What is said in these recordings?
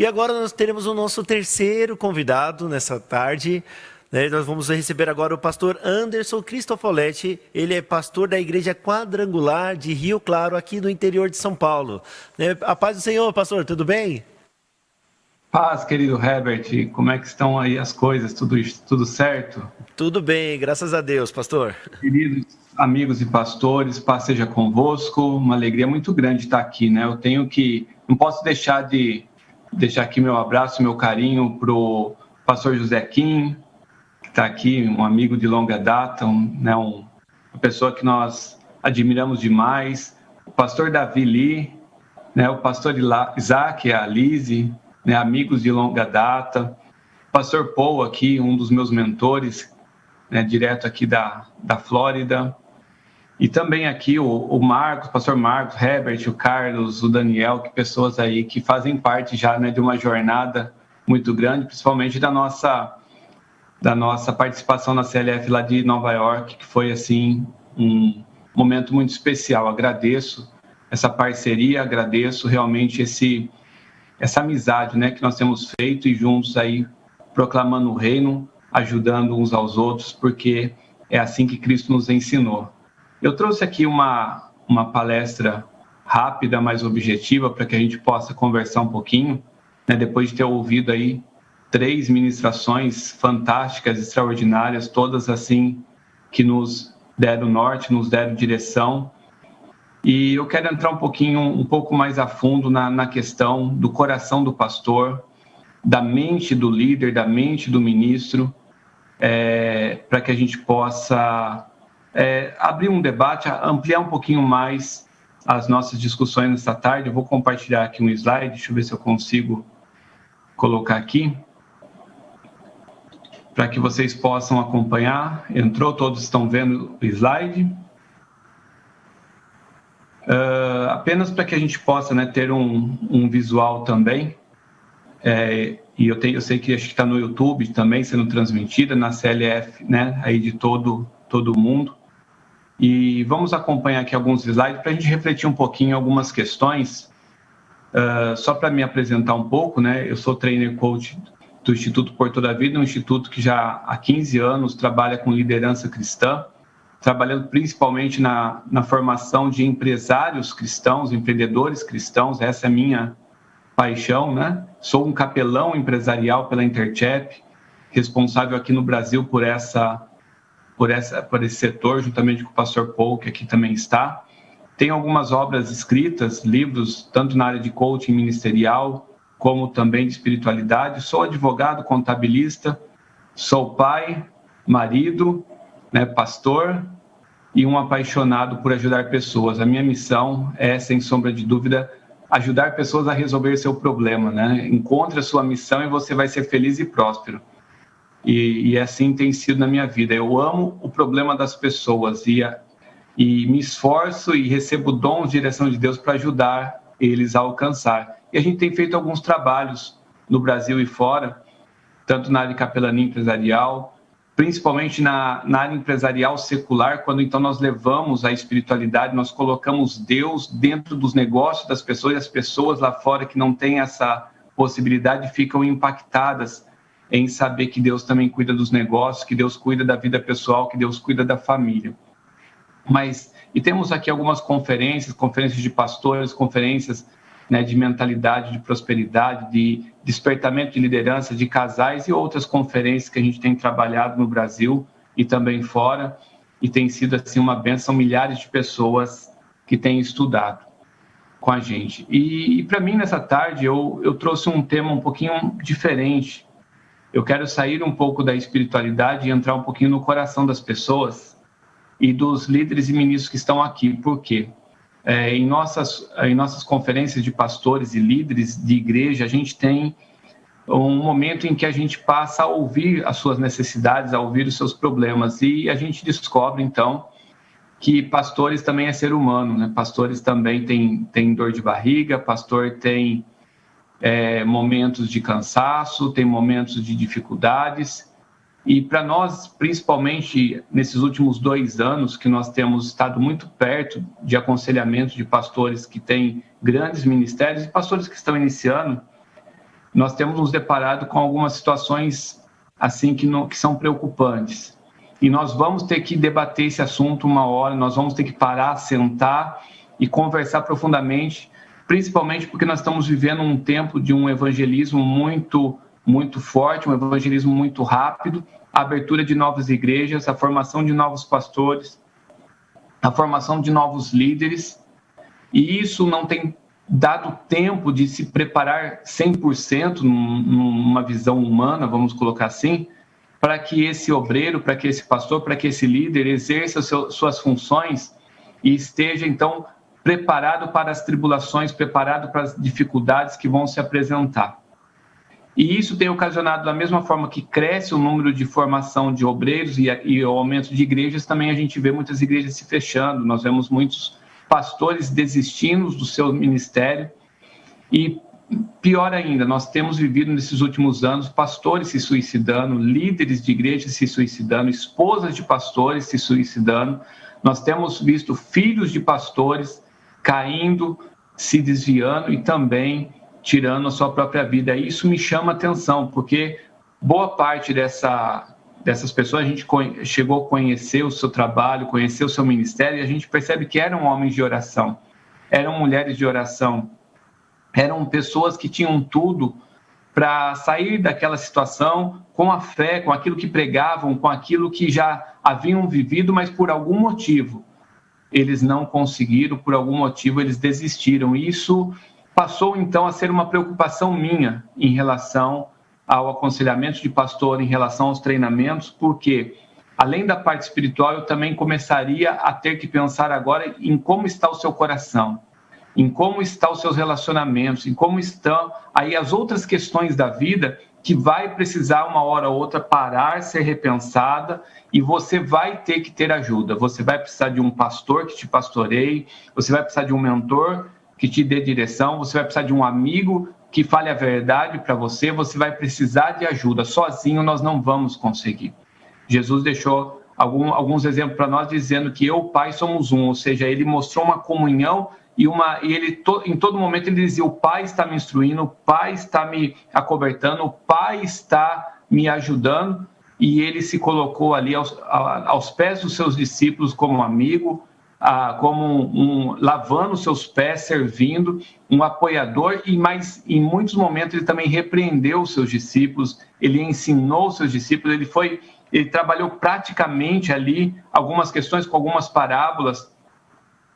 E agora nós teremos o nosso terceiro convidado nessa tarde. Nós vamos receber agora o pastor Anderson Cristofoletti. Ele é pastor da Igreja Quadrangular de Rio Claro, aqui no interior de São Paulo. A paz do Senhor, pastor, tudo bem? Paz, querido Herbert, como é que estão aí as coisas? Tudo certo? Tudo bem, graças a Deus, pastor. Queridos amigos e pastores, paz seja convosco. Uma alegria muito grande estar aqui, né? Não posso deixar aqui meu abraço, meu carinho para o pastor José Kim, que está aqui, um amigo de longa data, uma pessoa que nós admiramos demais. O pastor Davi Lee, né? O pastor Isaac, a Lise, né? Amigos de longa data. O pastor Paul aqui, um dos meus mentores, né? Direto aqui da Flórida. E também aqui o Marcos, o pastor Marcos, Herbert, o Carlos, o Daniel, que pessoas aí que fazem parte já, né, de uma jornada muito grande, principalmente da nossa participação na CLF lá de Nova York, que foi assim um momento muito especial. Agradeço essa parceria, agradeço realmente essa amizade, né, que nós temos feito e juntos aí proclamando o reino, ajudando uns aos outros, porque é assim que Cristo nos ensinou. Eu trouxe aqui uma palestra rápida, mas objetiva, para que a gente possa conversar um pouquinho, né, depois de ter ouvido aí 3 ministrações fantásticas, extraordinárias, todas assim que nos deram norte, nos deram direção. E eu quero entrar um pouco mais a fundo na questão do coração do pastor, da mente do líder, da mente do ministro, para que a gente possa abrir um debate, ampliar um pouquinho mais as nossas discussões nessa tarde. Eu vou compartilhar aqui um slide, deixa eu ver se eu consigo colocar aqui, para que vocês possam acompanhar. Entrou, todos estão vendo o slide? Apenas para que a gente possa, né, ter um visual também. E eu sei que acho que está no YouTube também sendo transmitida, na CLF, né, aí de todo mundo. E vamos acompanhar aqui alguns slides para a gente refletir um pouquinho em algumas questões. Só para me apresentar um pouco, né, eu sou trainer coach do Instituto Porto da Vida, um instituto que já há 15 anos trabalha com liderança cristã, trabalhando principalmente na formação de empresários cristãos, empreendedores cristãos. Essa é a minha paixão, né? Sou um capelão empresarial pela Interchap, responsável aqui no Brasil por esse setor, juntamente com o pastor Paul, que aqui também está. Tenho algumas obras escritas, livros, tanto na área de coaching ministerial, como também de espiritualidade. Sou advogado, contabilista, sou pai, marido, né, pastor e um apaixonado por ajudar pessoas. A minha missão é, sem sombra de dúvida, ajudar pessoas a resolver seu problema, né? Encontre a sua missão e você vai ser feliz e próspero. E assim tem sido na minha vida. Eu amo o problema das pessoas e me esforço e recebo dons, direção de Deus para ajudar eles a alcançar. E a gente tem feito alguns trabalhos no Brasil e fora, tanto na área de capelania empresarial, principalmente na área empresarial secular, quando então nós levamos a espiritualidade, nós colocamos Deus dentro dos negócios das pessoas, e as pessoas lá fora que não têm essa possibilidade ficam impactadas em saber que Deus também cuida dos negócios, que Deus cuida da vida pessoal, que Deus cuida da família. E temos aqui algumas conferências de pastores, conferências, né, de mentalidade, de prosperidade, de despertamento de liderança, de casais e outras conferências que a gente tem trabalhado no Brasil e também fora, e tem sido assim uma bênção, milhares de pessoas que têm estudado com a gente. E para mim, nessa tarde, eu trouxe um tema um pouquinho diferente. Eu quero sair um pouco da espiritualidade e entrar um pouquinho no coração das pessoas e dos líderes e ministros que estão aqui. Por quê? Em nossas conferências de pastores e líderes de igreja, a gente tem um momento em que a gente passa a ouvir as suas necessidades, a ouvir os seus problemas, e a gente descobre, então, que pastores também é ser humano, né? Pastores também tem dor de barriga, pastor tem momentos de cansaço, tem momentos de dificuldades. E para nós, principalmente nesses últimos 2 anos, que nós temos estado muito perto de aconselhamento de pastores que têm grandes ministérios e pastores que estão iniciando, nós temos nos deparado com algumas situações assim que são preocupantes. E nós vamos ter que debater esse assunto uma hora, nós vamos ter que parar, sentar e conversar profundamente, principalmente porque nós estamos vivendo um tempo de um evangelismo muito forte, um evangelismo muito rápido, a abertura de novas igrejas, a formação de novos pastores, a formação de novos líderes, e isso não tem dado tempo de se preparar 100% numa visão humana, vamos colocar assim, para que esse obreiro, para que esse pastor, para que esse líder exerça suas funções e esteja, então, preparado para as tribulações, preparado para as dificuldades que vão se apresentar. E isso tem ocasionado, da mesma forma que cresce o número de formação de obreiros e o aumento de igrejas, também a gente vê muitas igrejas se fechando, nós vemos muitos pastores desistindo do seu ministério e, pior ainda, nós temos vivido nesses últimos anos pastores se suicidando, líderes de igrejas se suicidando, esposas de pastores se suicidando, nós temos visto filhos de pastores caindo, se desviando e também tirando a sua própria vida. Isso me chama atenção, porque boa parte dessas pessoas, a gente chegou a conhecer o seu trabalho, conhecer o seu ministério, e a gente percebe que eram homens de oração, eram mulheres de oração, eram pessoas que tinham tudo para sair daquela situação com a fé, com aquilo que pregavam, com aquilo que já haviam vivido, mas por algum motivo eles não conseguiram, por algum motivo eles desistiram. E isso passou então a ser uma preocupação minha em relação ao aconselhamento de pastor, em relação aos treinamentos, porque além da parte espiritual, eu também começaria a ter que pensar agora em como está o seu coração, em como estão os seus relacionamentos, em como estão aí as outras questões da vida que vai precisar uma hora ou outra parar, ser repensada, e você vai ter que ter ajuda. Você vai precisar de um pastor que te pastoreie, você vai precisar de um mentor que te dê direção, você vai precisar de um amigo que fale a verdade para você, você vai precisar de ajuda. Sozinho nós não vamos conseguir. Jesus deixou alguns exemplos para nós, dizendo que eu e o Pai somos um, ou seja, ele mostrou uma comunhão e ele em todo momento ele dizia: o Pai está me instruindo, o Pai está me acobertando, o Pai está me ajudando, e ele se colocou ali aos pés dos seus discípulos como um amigo, como lavando os seus pés, servindo, um apoiador, mas em muitos momentos ele também repreendeu os seus discípulos, ele ensinou os seus discípulos, ele trabalhou praticamente ali algumas questões com algumas parábolas,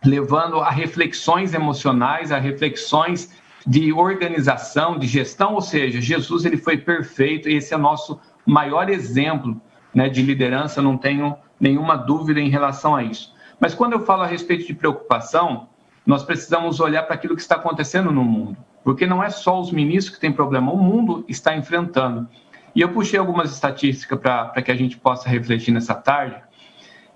levando a reflexões emocionais, a reflexões de organização, de gestão, ou seja, Jesus ele foi perfeito, e esse é o nosso maior exemplo, né, de liderança, não tenho nenhuma dúvida em relação a isso. Mas quando eu falo a respeito de preocupação, nós precisamos olhar para aquilo que está acontecendo no mundo, porque não é só os ministros que têm problema, o mundo está enfrentando. E eu puxei algumas estatísticas para que a gente possa refletir nessa tarde.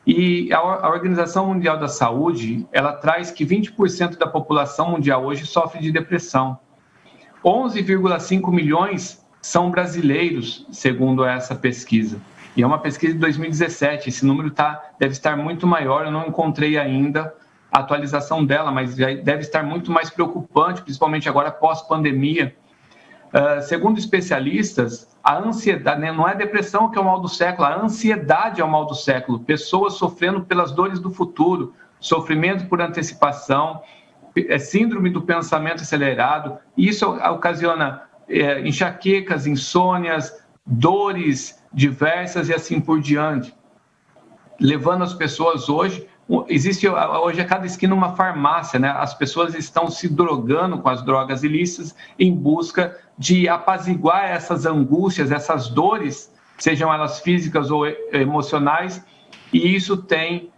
E a Organização Mundial da Saúde, ela traz que 20% da população mundial hoje sofre de depressão. 11,5 milhões são brasileiros, segundo essa pesquisa. E é uma pesquisa de 2017, esse número deve estar muito maior, eu não encontrei ainda a atualização dela, mas deve estar muito mais preocupante, principalmente agora pós-pandemia. Segundo especialistas, a ansiedade, né, não é a depressão que é o mal do século, a ansiedade é o mal do século. Pessoas sofrendo pelas dores do futuro, sofrimento por antecipação, síndrome do pensamento acelerado. Isso ocasiona enxaquecas, insônias, dores diversas e assim por diante. Levando as pessoas hoje... Existe hoje a cada esquina uma farmácia, né? As pessoas estão se drogando com as drogas ilícitas em busca de apaziguar essas angústias, essas dores, sejam elas físicas ou emocionais, e isso tem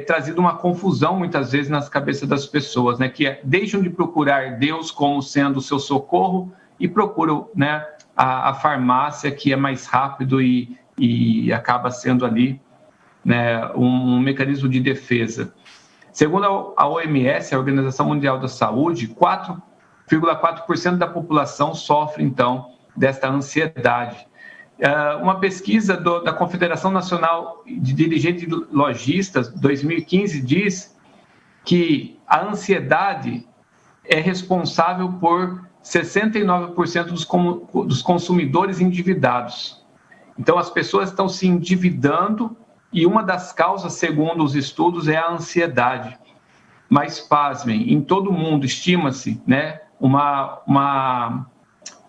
trazido uma confusão muitas vezes nas cabeças das pessoas, né? Que deixam de procurar Deus como sendo o seu socorro e procuram, né, a farmácia, que é mais rápido e acaba sendo ali, né, um mecanismo de defesa. Segundo a OMS, a Organização Mundial da Saúde, 4,4% da população sofre, então, desta ansiedade. Uma pesquisa da Confederação Nacional de Dirigentes Logistas, 2015, diz que a ansiedade é responsável por 69% dos consumidores endividados. Então, as pessoas estão se endividando e uma das causas, segundo os estudos, é a ansiedade. Mas, pasmem, em todo o mundo estima-se, né, uma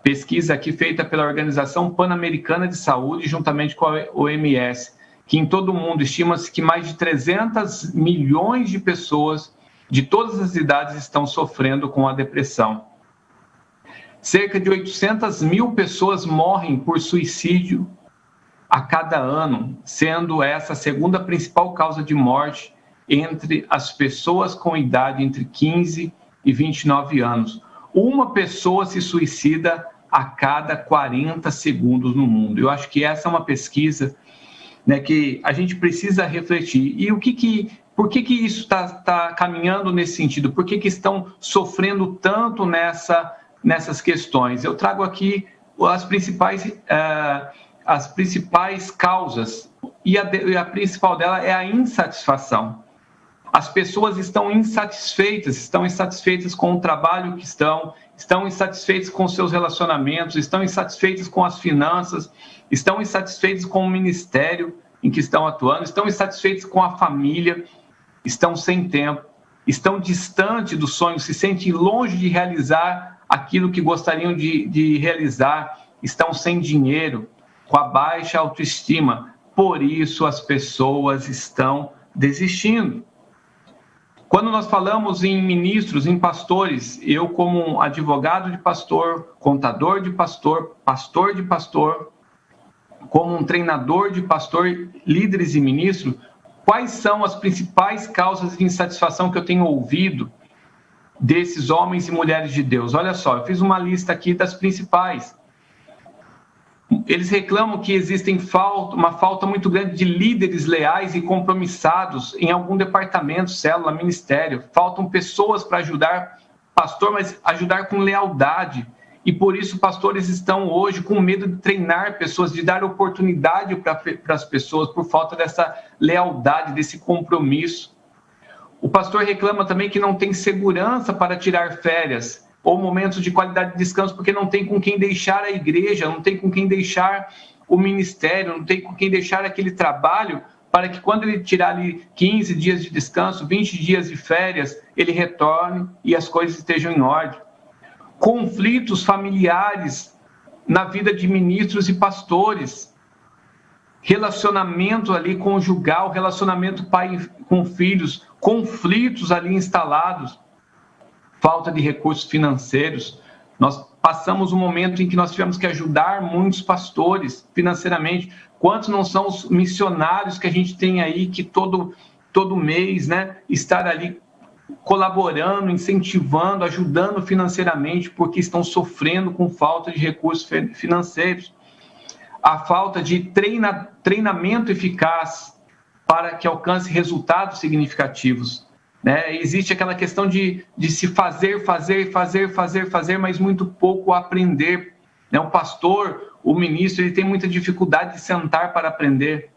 pesquisa aqui feita pela Organização Pan-Americana de Saúde, juntamente com a OMS, que em todo o mundo estima-se que mais de 300 milhões de pessoas de todas as idades estão sofrendo com a depressão. Cerca de 800 mil pessoas morrem por suicídio a cada ano, sendo essa a segunda principal causa de morte entre as pessoas com idade entre 15 e 29 anos. Uma pessoa se suicida a cada 40 segundos no mundo. Eu acho que essa é uma pesquisa, né, que a gente precisa refletir. E por que isso está caminhando nesse sentido? Por que estão sofrendo tanto nessas questões? Eu trago aqui as principais causas, e a principal dela é a insatisfação. As pessoas estão insatisfeitas com o trabalho que estão insatisfeitas com seus relacionamentos, estão insatisfeitas com as finanças, estão insatisfeitas com o ministério em que estão atuando, estão insatisfeitas com a família, estão sem tempo, estão distantes do sonho, se sentem longe de realizar aquilo que gostariam de realizar, estão sem dinheiro, com a baixa autoestima. Por isso as pessoas estão desistindo. Quando nós falamos em ministros, em pastores, eu como um advogado de pastor, contador de pastor, pastor de pastor, como um treinador de pastor, líderes e ministros, quais são as principais causas de insatisfação que eu tenho ouvido desses homens e mulheres de Deus? Olha só, eu fiz uma lista aqui das principais. Eles reclamam que existe uma falta muito grande de líderes leais e compromissados em algum departamento, célula, ministério. Faltam pessoas para ajudar pastor, mas ajudar com lealdade. E por isso pastores estão hoje com medo de treinar pessoas, de dar oportunidade para as pessoas, por falta dessa lealdade, desse compromisso. O pastor reclama também que não tem segurança para tirar férias ou momentos de qualidade de descanso, porque não tem com quem deixar a igreja, não tem com quem deixar o ministério, não tem com quem deixar aquele trabalho, para que quando ele tirar ali 15 dias de descanso, 20 dias de férias, ele retorne e as coisas estejam em ordem. Conflitos familiares na vida de ministros e pastores, relacionamento ali conjugal, relacionamento pai com filhos, conflitos ali instalados, falta de recursos financeiros. Nós passamos um momento em que nós tivemos que ajudar muitos pastores financeiramente. Quantos não são os missionários que a gente tem aí que todo mês, né, estar ali colaborando, incentivando, ajudando financeiramente, porque estão sofrendo com falta de recursos financeiros. A falta de treinamento eficaz para que alcance resultados significativos. Né? Existe aquela questão de se fazer, mas muito pouco aprender. Né? O pastor, o ministro, ele tem muita dificuldade de sentar para aprender.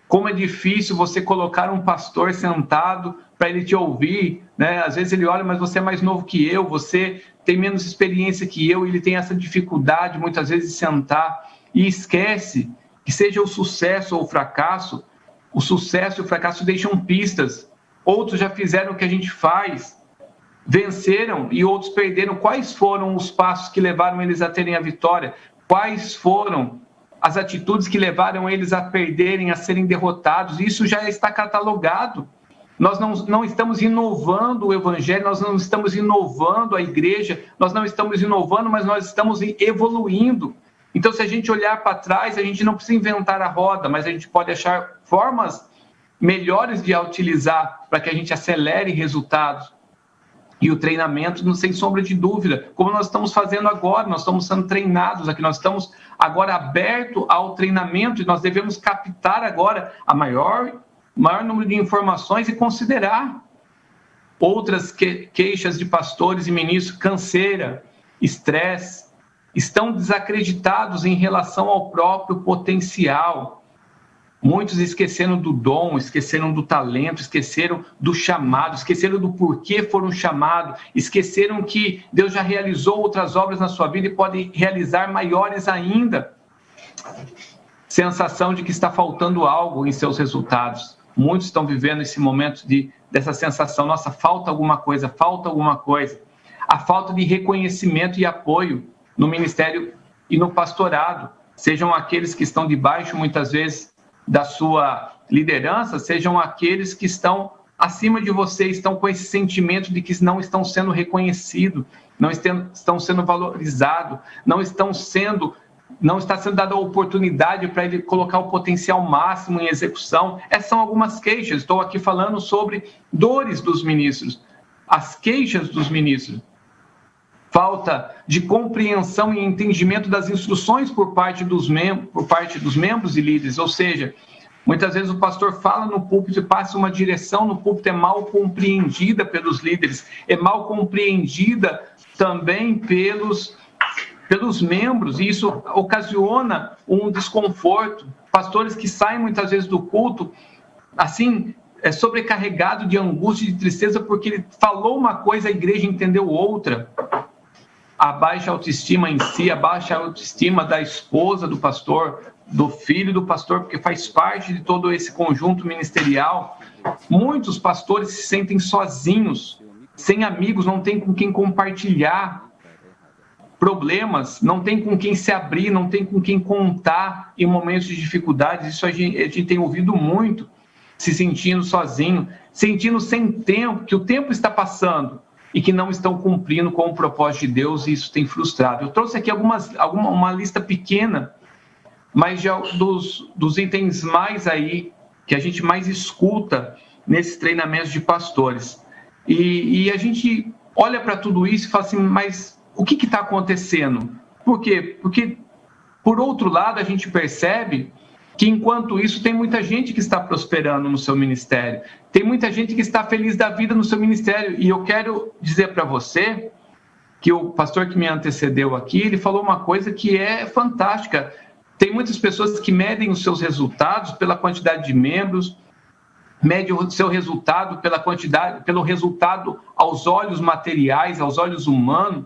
Como é difícil você colocar um pastor sentado para ele te ouvir, né? Às vezes ele olha, mas você é mais novo que eu, você tem menos experiência que eu, e ele tem essa dificuldade muitas vezes de sentar e esquece que seja o sucesso ou o fracasso e o fracasso deixam pistas. Outros já fizeram o que a gente faz, venceram e outros perderam. Quais foram os passos que levaram eles a terem a vitória? Quais foram as atitudes que levaram eles a perderem, a serem derrotados? Isso já está catalogado. Nós não estamos inovando o evangelho, nós não estamos inovando a igreja, nós não estamos inovando, mas nós estamos evoluindo. Então, se a gente olhar para trás, a gente não precisa inventar a roda, mas a gente pode achar formas melhores de a utilizar para que a gente acelere resultados. E o treinamento, sem sombra de dúvida, como nós estamos fazendo agora, nós estamos sendo treinados aqui, nós estamos agora abertos ao treinamento e nós devemos captar agora a maior número de informações e considerar outras queixas de pastores e ministros, canseira, estresse, estão desacreditados em relação ao próprio potencial. Muitos esqueceram do dom, esqueceram do talento, esqueceram do chamado, esqueceram do porquê foram chamados, esqueceram que Deus já realizou outras obras na sua vida e pode realizar maiores ainda. Sensação de que está faltando algo em seus resultados. Muitos estão vivendo esse momento dessa sensação, nossa, falta alguma coisa, falta alguma coisa. A falta de reconhecimento e apoio no ministério e no pastorado, sejam aqueles que estão debaixo, muitas vezes, da sua liderança, sejam aqueles que estão acima de você, estão com esse sentimento de que não estão sendo reconhecidos, não estão sendo valorizados, não está sendo dada a oportunidade para ele colocar o potencial máximo em execução. Essas são algumas queixas. Estou aqui falando sobre dores dos ministros, as queixas dos ministros. Falta de compreensão e entendimento das instruções por parte dos membros e líderes, ou seja, muitas vezes o pastor fala no púlpito e passa uma direção no púlpito, é mal compreendida pelos líderes, é mal compreendida também pelos membros, e isso ocasiona um desconforto. Pastores que saem muitas vezes do culto, assim, sobrecarregado de angústia e de tristeza, porque ele falou uma coisa, a igreja entendeu outra. A baixa autoestima em si, a baixa autoestima da esposa do pastor, do filho do pastor, porque faz parte de todo esse conjunto ministerial. Muitos pastores se sentem sozinhos, sem amigos, não tem com quem compartilhar problemas, não tem com quem se abrir, não tem com quem contar em momentos de dificuldades. Isso a gente tem ouvido muito, se sentindo sozinho, sentindo sem tempo, que o tempo está passando e que não estão cumprindo com o propósito de Deus, e isso tem frustrado. Eu trouxe aqui uma lista pequena, mas já dos itens mais aí, que a gente mais escuta nesses treinamentos de pastores. E a gente olha para tudo isso e fala assim, mas o que está acontecendo? Por quê? Porque, por outro lado, a gente percebe que, enquanto isso, tem muita gente que está prosperando no seu ministério, tem muita gente que está feliz da vida no seu ministério, e eu quero dizer para você que o pastor que me antecedeu aqui, ele falou uma coisa que é fantástica. Tem muitas pessoas que medem os seus resultados pela quantidade de membros, medem o seu resultado pelo resultado aos olhos materiais, aos olhos humanos,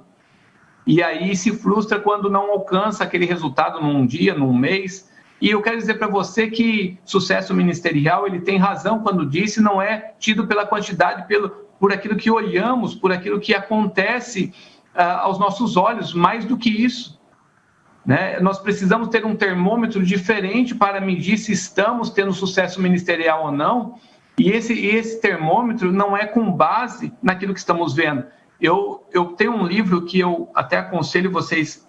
e aí se frustra quando não alcança aquele resultado num dia, num mês. E eu quero dizer para você que sucesso ministerial, ele tem razão quando disse, não é tido pela quantidade, por aquilo que olhamos, por aquilo que acontece aos nossos olhos, mais do que isso. Né? Nós precisamos ter um termômetro diferente para medir se estamos tendo sucesso ministerial ou não, e esse termômetro não é com base naquilo que estamos vendo. Eu tenho um livro que eu até aconselho vocês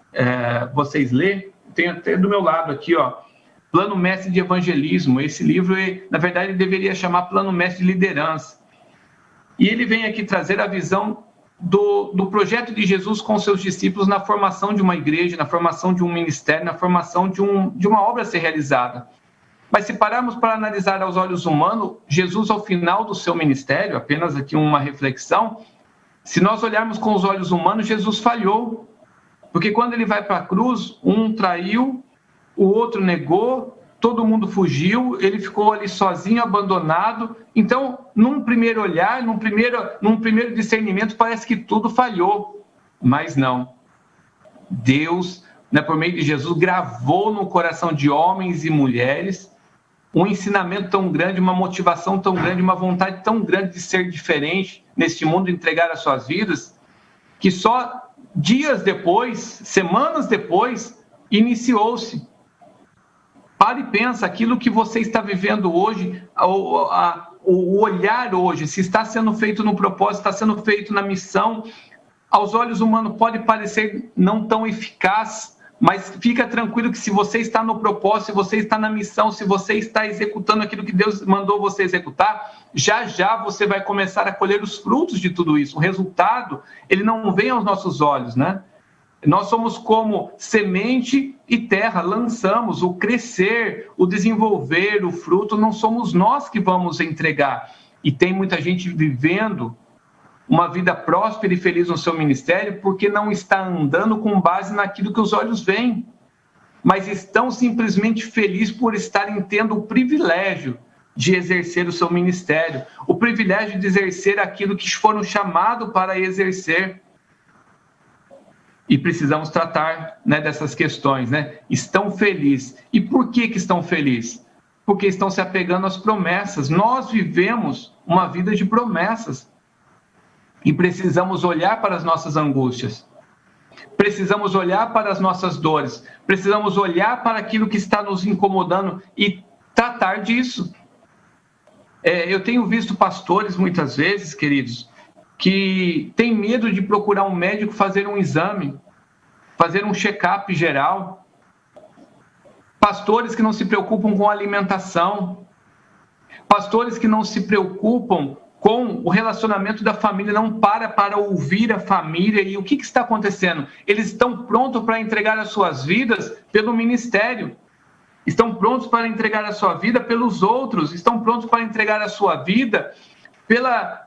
ler, tenho até do meu lado aqui, ó, Plano Mestre de Evangelismo. Esse livro, na verdade, ele deveria chamar Plano Mestre de Liderança. E ele vem aqui trazer a visão do projeto de Jesus com seus discípulos na formação de uma igreja, na formação de um ministério, na formação de uma obra a ser realizada. Mas se pararmos para analisar aos olhos humanos, Jesus, ao final do seu ministério, apenas aqui uma reflexão, se nós olharmos com os olhos humanos, Jesus falhou. Porque quando ele vai para a cruz, um traiu, o outro negou, todo mundo fugiu, ele ficou ali sozinho, abandonado. Então, num primeiro olhar, num primeiro discernimento, parece que tudo falhou. Mas não. Deus, por meio de Jesus, gravou no coração de homens e mulheres um ensinamento tão grande, uma motivação tão grande, uma vontade tão grande de ser diferente neste mundo, entregar as suas vidas, que só dias depois, semanas depois, iniciou-se. Pare e pensa, aquilo que você está vivendo hoje, o olhar hoje, se está sendo feito no propósito, está sendo feito na missão, aos olhos humanos pode parecer não tão eficaz, mas fica tranquilo que se você está no propósito, se você está na missão, se você está executando aquilo que Deus mandou você executar, já já você vai começar a colher os frutos de tudo isso. O resultado, ele não vem aos nossos olhos, né? Nós somos como semente e terra, lançamos o crescer, o desenvolver, o fruto, não somos nós que vamos entregar. E tem muita gente vivendo uma vida próspera e feliz no seu ministério porque não está andando com base naquilo que os olhos veem. mas estão simplesmente felizes por estarem tendo o privilégio de exercer o seu ministério, o privilégio de exercer aquilo que foram chamados para exercer. E precisamos tratar, né, dessas questões, né? Estão felizes. E por que estão felizes? Porque estão se apegando às promessas. Nós vivemos uma vida de promessas. E precisamos olhar para as nossas angústias. Precisamos olhar para as nossas dores. Precisamos olhar para aquilo que está nos incomodando e tratar disso. Eu tenho visto pastores, muitas vezes, queridos, que têm medo de procurar um médico, fazer um exame, fazer um check-up geral. Pastores que não se preocupam com a alimentação. Pastores que não se preocupam com o relacionamento da família, não para ouvir a família. E o que está acontecendo? Eles estão prontos para entregar as suas vidas pelo ministério. Estão prontos para entregar a sua vida pelos outros. Estão prontos para entregar a sua vida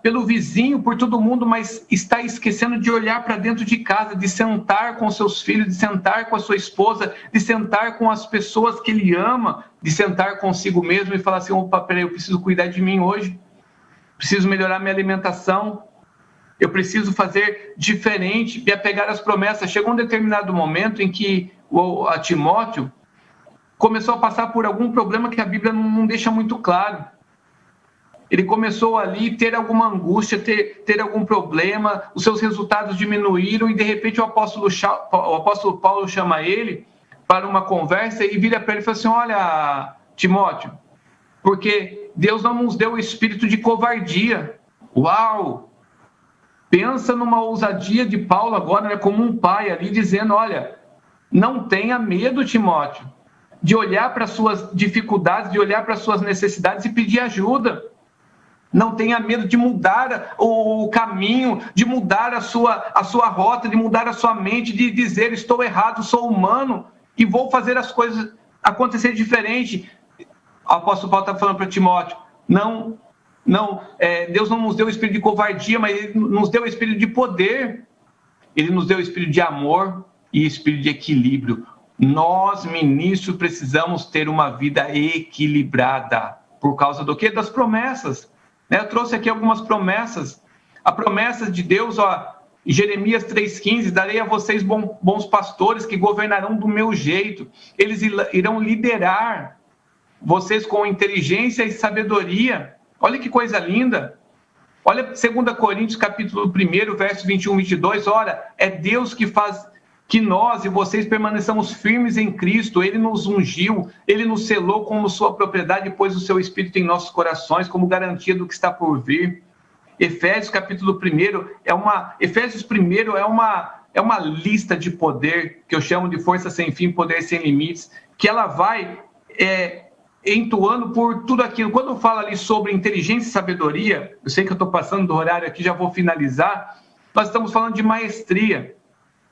pelo vizinho, por todo mundo, mas está esquecendo de olhar para dentro de casa, de sentar com seus filhos, de sentar com a sua esposa, de sentar com as pessoas que ele ama, de sentar consigo mesmo e falar assim: opa, peraí, eu preciso cuidar de mim hoje, preciso melhorar minha alimentação, eu preciso fazer diferente, me apegar às promessas. Chegou um determinado momento em que a Timóteo começou a passar por algum problema que a Bíblia não deixa muito claro. Ele começou ali a ter alguma angústia, ter algum problema, os seus resultados diminuíram e, de repente, o apóstolo Paulo chama ele para uma conversa e vira para ele e fala assim: olha, Timóteo, porque Deus não nos deu o espírito de covardia. Uau! Pensa numa ousadia de Paulo agora, né, como um pai ali, dizendo: olha, não tenha medo, Timóteo, de olhar para as suas dificuldades, de olhar para as suas necessidades e pedir ajuda. Não tenha medo de mudar o caminho, de mudar a sua rota, de mudar a sua mente, de dizer: estou errado, sou humano e vou fazer as coisas acontecer diferente. O apóstolo Paulo está falando para Timóteo: Deus não nos deu o espírito de covardia, mas Ele nos deu o espírito de poder. Ele nos deu o espírito de amor e espírito de equilíbrio. Nós, ministros, precisamos ter uma vida equilibrada. Por causa do quê? Das promessas. Eu trouxe aqui algumas promessas. A promessa de Deus, em Jeremias 3,15: darei a vocês bons pastores que governarão do meu jeito. Eles irão liderar vocês com inteligência e sabedoria. Olha que coisa linda. Olha 2 Coríntios capítulo 1, versos 21 e 22. Ora, é Deus que faz que nós e vocês permaneçamos firmes em Cristo. Ele nos ungiu, Ele nos selou como sua propriedade e pôs o seu Espírito em nossos corações como garantia do que está por vir. Efésios capítulo 1 é uma lista de poder, que eu chamo de força sem fim, poder sem limites, que ela vai entoando por tudo aquilo. Quando eu falo ali sobre inteligência e sabedoria, eu sei que eu estou passando do horário aqui, já vou finalizar, nós estamos falando de maestria.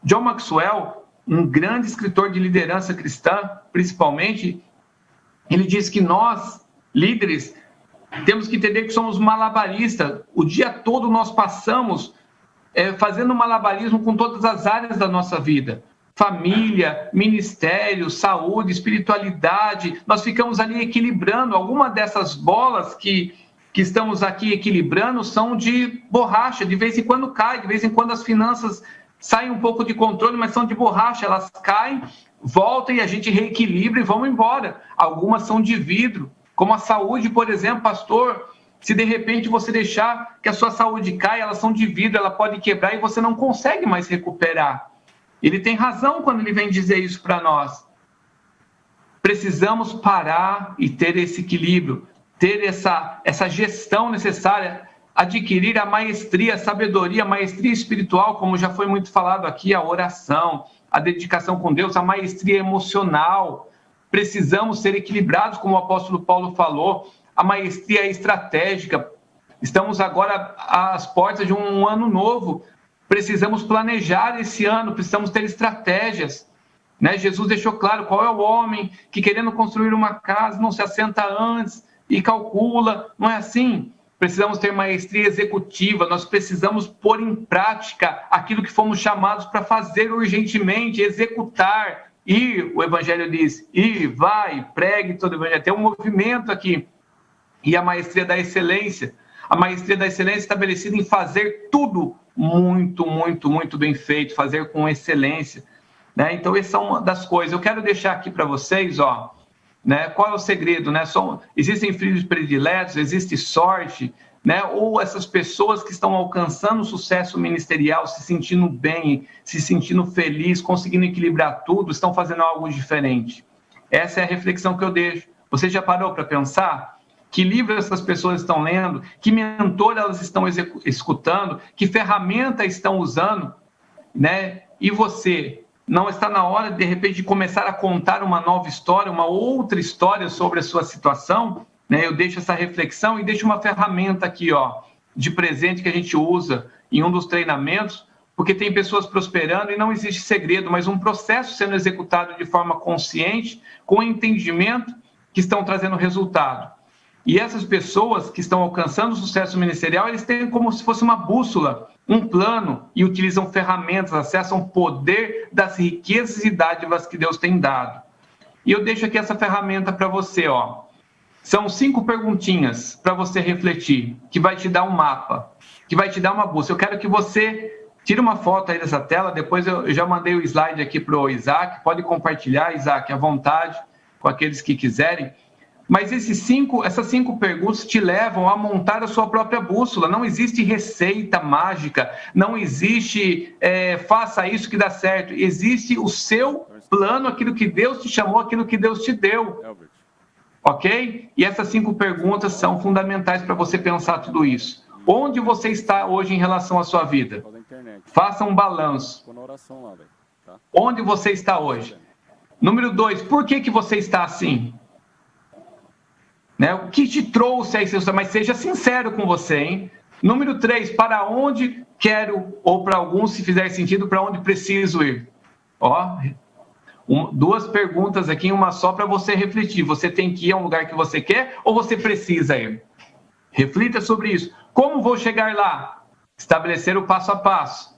John Maxwell, um grande escritor de liderança cristã, principalmente, ele diz que nós, líderes, temos que entender que somos malabaristas. O dia todo nós passamos fazendo malabarismo com todas as áreas da nossa vida. Família, ministério, saúde, espiritualidade. Nós ficamos ali equilibrando. Alguma dessas bolas que estamos aqui equilibrando são de borracha. De vez em quando cai, de vez em quando as finanças saem um pouco de controle, mas são de borracha, elas caem, voltam e a gente reequilibra e vão embora. Algumas são de vidro, como a saúde, por exemplo, pastor. Se de repente você deixar que a sua saúde caia, elas são de vidro, ela pode quebrar e você não consegue mais recuperar. Ele tem razão quando ele vem dizer isso para nós. Precisamos parar e ter esse equilíbrio, ter essa gestão necessária, adquirir a maestria, a sabedoria, a maestria espiritual, como já foi muito falado aqui, a oração, a dedicação com Deus, a maestria emocional. Precisamos ser equilibrados, como o apóstolo Paulo falou, a maestria estratégica. Estamos agora às portas de um ano novo. Precisamos planejar esse ano, precisamos ter estratégias. Jesus deixou claro qual é o homem que, querendo construir uma casa, não se assenta antes e calcula. Não é assim? Precisamos ter maestria executiva, nós precisamos pôr em prática aquilo que fomos chamados para fazer urgentemente, executar, ir, o Evangelho diz, ir, vai, pregue todo o Evangelho. Tem um movimento aqui. E a maestria da excelência. A maestria da excelência estabelecida em fazer tudo muito, muito, muito bem feito, fazer com excelência. Né? Então, essa é uma das coisas. Eu quero deixar aqui para vocês, ó, né, qual é o segredo? Né? Existem filhos prediletos, existe sorte, né? Ou essas pessoas que estão alcançando sucesso ministerial, se sentindo bem, se sentindo feliz, conseguindo equilibrar tudo, estão fazendo algo diferente. Essa é a reflexão que eu deixo. Você já parou para pensar? Que livro essas pessoas estão lendo? Que mentor elas estão escutando? Que ferramenta estão usando? Né? E você, não está na hora, de repente, de começar a contar uma nova história, uma outra história sobre a sua situação? Né? Eu deixo essa reflexão e deixo uma ferramenta aqui, ó, de presente que a gente usa em um dos treinamentos, porque tem pessoas prosperando e não existe segredo, mas um processo sendo executado de forma consciente, com entendimento, que estão trazendo resultado. E essas pessoas que estão alcançando o sucesso ministerial, eles têm como se fosse uma bússola, um plano, e utilizam ferramentas, acessam o poder das riquezas e dádivas que Deus tem dado. E eu deixo aqui essa ferramenta para você, ó. São 5 perguntinhas para você refletir, que vai te dar um mapa, que vai te dar uma bússola. Eu quero que você tire uma foto aí dessa tela, depois eu já mandei o slide aqui para o Isaac, pode compartilhar, Isaac, à vontade, com aqueles que quiserem. Mas essas 5 perguntas te levam a montar a sua própria bússola. Não existe receita mágica, não existe faça isso que dá certo. Existe o seu plano, aquilo que Deus te chamou, aquilo que Deus te deu. Ok? E essas 5 perguntas são fundamentais para você pensar tudo isso. Onde você está hoje em relação à sua vida? Faça um balanço. Onde você está hoje? Número 2, por que você está assim? Né? O que te trouxe aí? Mas seja sincero com você, hein? Número 3, para onde quero, ou para alguns, se fizer sentido, para onde preciso ir? Ó, 2 perguntas aqui, uma só para você refletir. Você tem que ir a um lugar que você quer ou você precisa ir? Reflita sobre isso. Como vou chegar lá? Estabelecer o passo a passo.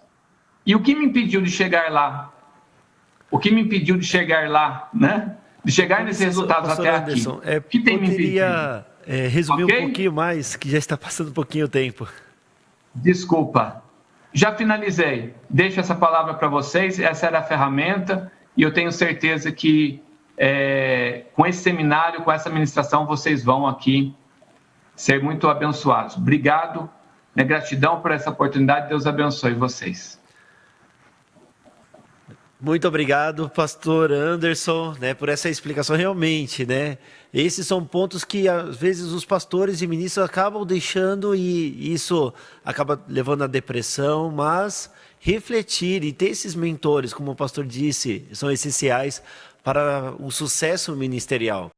E o que me impediu de chegar lá? O que me impediu de chegar lá, né? De chegar nesses resultados até Anderson, aqui. O que tem me impedido? Resumir um pouquinho mais, que já está passando um pouquinho o tempo. Desculpa. Já finalizei. Deixo essa palavra para vocês. Essa era a ferramenta. E eu tenho certeza que com esse seminário, com essa ministração, vocês vão aqui ser muito abençoados. Obrigado. Né? Gratidão por essa oportunidade. Deus abençoe vocês. Muito obrigado, pastor Anderson, né, por essa explicação. Realmente, né, esses são pontos que às vezes os pastores e ministros acabam deixando e isso acaba levando à depressão, mas refletir e ter esses mentores, como o pastor disse, são essenciais para o sucesso ministerial.